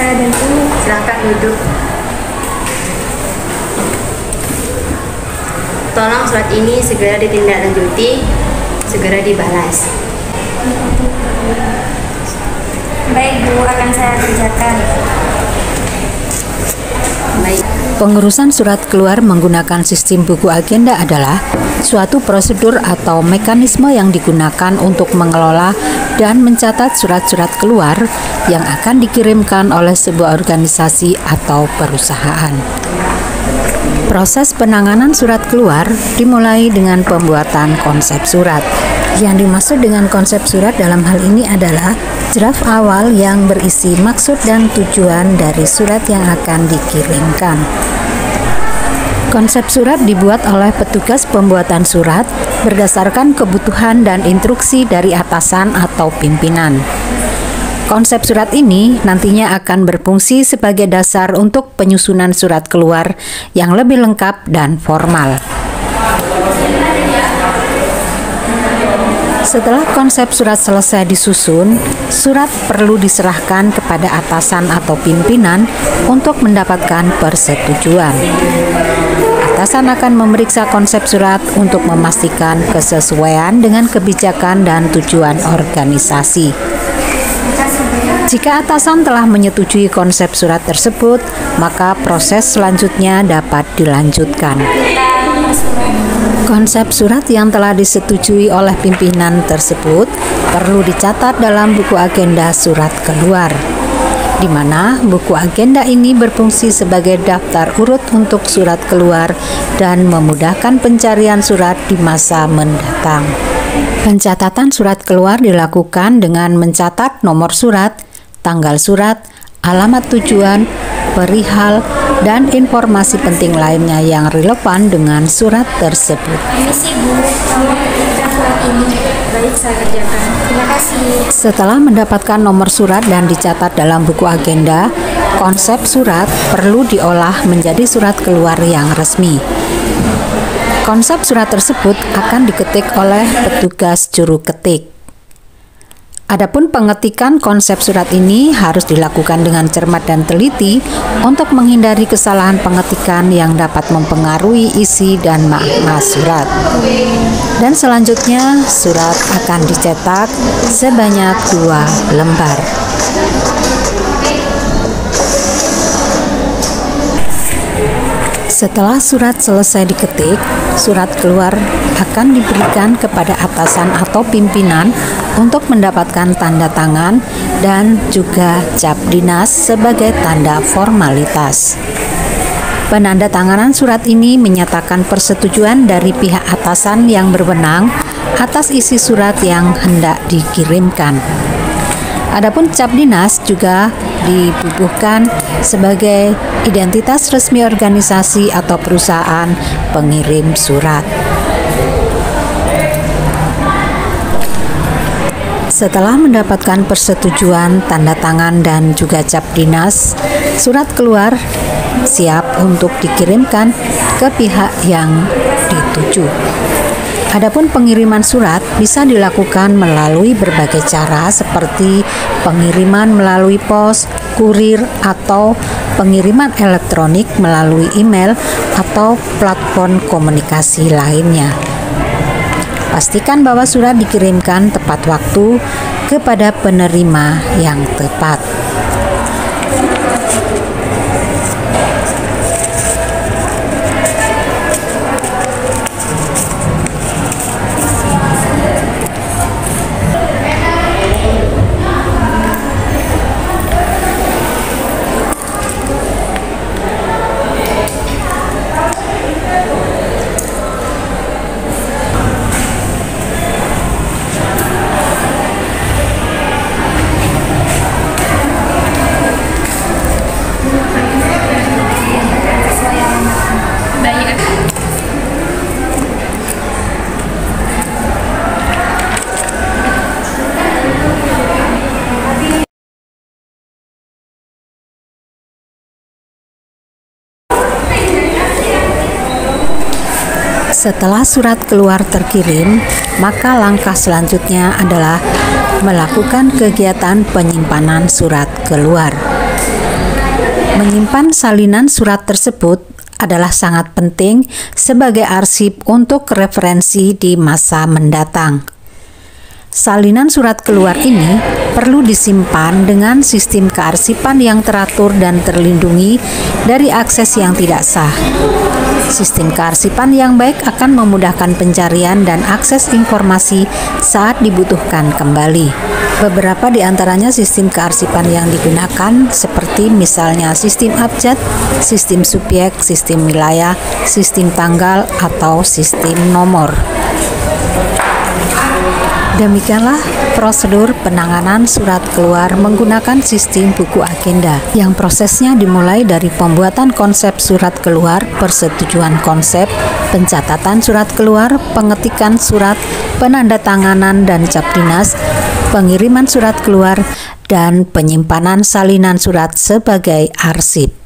saya bantu? Silakan duduk. Tolong surat ini segera ditindaklanjuti, segera dibalas. Baik Bu, akan saya kerjakan. Baik. Pengurusan surat keluar menggunakan sistem buku agenda adalah suatu prosedur atau mekanisme yang digunakan untuk mengelola dan mencatat surat-surat keluar yang akan dikirimkan oleh sebuah organisasi atau perusahaan. Proses penanganan surat keluar dimulai dengan pembuatan konsep surat. Yang dimaksud dengan konsep surat dalam hal ini adalah draft awal yang berisi maksud dan tujuan dari surat yang akan dikirimkan. Konsep surat dibuat oleh petugas pembuatan surat berdasarkan kebutuhan dan instruksi dari atasan atau pimpinan. Konsep surat ini nantinya akan berfungsi sebagai dasar untuk penyusunan surat keluar yang lebih lengkap dan formal. Setelah konsep surat selesai disusun, surat perlu diserahkan kepada atasan atau pimpinan untuk mendapatkan persetujuan. Atasan akan memeriksa konsep surat untuk memastikan kesesuaian dengan kebijakan dan tujuan organisasi. Jika atasan telah menyetujui konsep surat tersebut, maka proses selanjutnya dapat dilanjutkan. Konsep surat yang telah disetujui oleh pimpinan tersebut perlu dicatat dalam buku agenda surat keluar, di mana buku agenda ini berfungsi sebagai daftar urut untuk surat keluar dan memudahkan pencarian surat di masa mendatang. Pencatatan surat keluar dilakukan dengan mencatat nomor surat, tanggal surat, alamat tujuan, perihal, dan informasi penting lainnya yang relevan dengan surat tersebut. Permisi Bu, tolong ketikkan surat ini. Baik, saya kerjakan. Terima kasih. Setelah mendapatkan nomor surat dan dicatat dalam buku agenda, konsep surat perlu diolah menjadi surat keluar yang resmi. Konsep surat tersebut akan diketik oleh petugas juru ketik. Adapun pengetikan konsep surat ini harus dilakukan dengan cermat dan teliti untuk menghindari kesalahan pengetikan yang dapat mempengaruhi isi dan makna surat. Dan selanjutnya surat akan dicetak sebanyak 2 lembar. Setelah surat selesai diketik, surat keluar akan diberikan kepada atasan atau pimpinan untuk mendapatkan tanda tangan dan juga cap dinas sebagai tanda formalitas. Penandatanganan surat ini menyatakan persetujuan dari pihak atasan yang berwenang atas isi surat yang hendak dikirimkan. Adapun cap dinas juga dibubuhkan sebagai identitas resmi organisasi atau perusahaan pengirim surat. Setelah mendapatkan persetujuan, tanda tangan, dan juga cap dinas, surat keluar siap untuk dikirimkan ke pihak yang dituju. Adapun pengiriman surat bisa dilakukan melalui berbagai cara seperti pengiriman melalui pos, kurir, atau pengiriman elektronik melalui email atau platform komunikasi lainnya. Pastikan bahwa surat dikirimkan tepat waktu kepada penerima yang tepat. Setelah surat keluar terkirim, maka langkah selanjutnya adalah melakukan kegiatan penyimpanan surat keluar. Menyimpan salinan surat tersebut adalah sangat penting sebagai arsip untuk referensi di masa mendatang. Salinan surat keluar ini perlu disimpan dengan sistem kearsipan yang teratur dan terlindungi dari akses yang tidak sah. Sistem kearsipan yang baik akan memudahkan pencarian dan akses informasi saat dibutuhkan kembali. Beberapa di antaranya sistem kearsipan yang digunakan seperti misalnya sistem abjad, sistem subjek, sistem wilayah, sistem tanggal, atau sistem nomor. Demikianlah prosedur penanganan surat keluar menggunakan sistem buku agenda yang prosesnya dimulai dari pembuatan konsep surat keluar, persetujuan konsep, pencatatan surat keluar, pengetikan surat, penandatanganan dan cap dinas, pengiriman surat keluar, dan penyimpanan salinan surat sebagai arsip.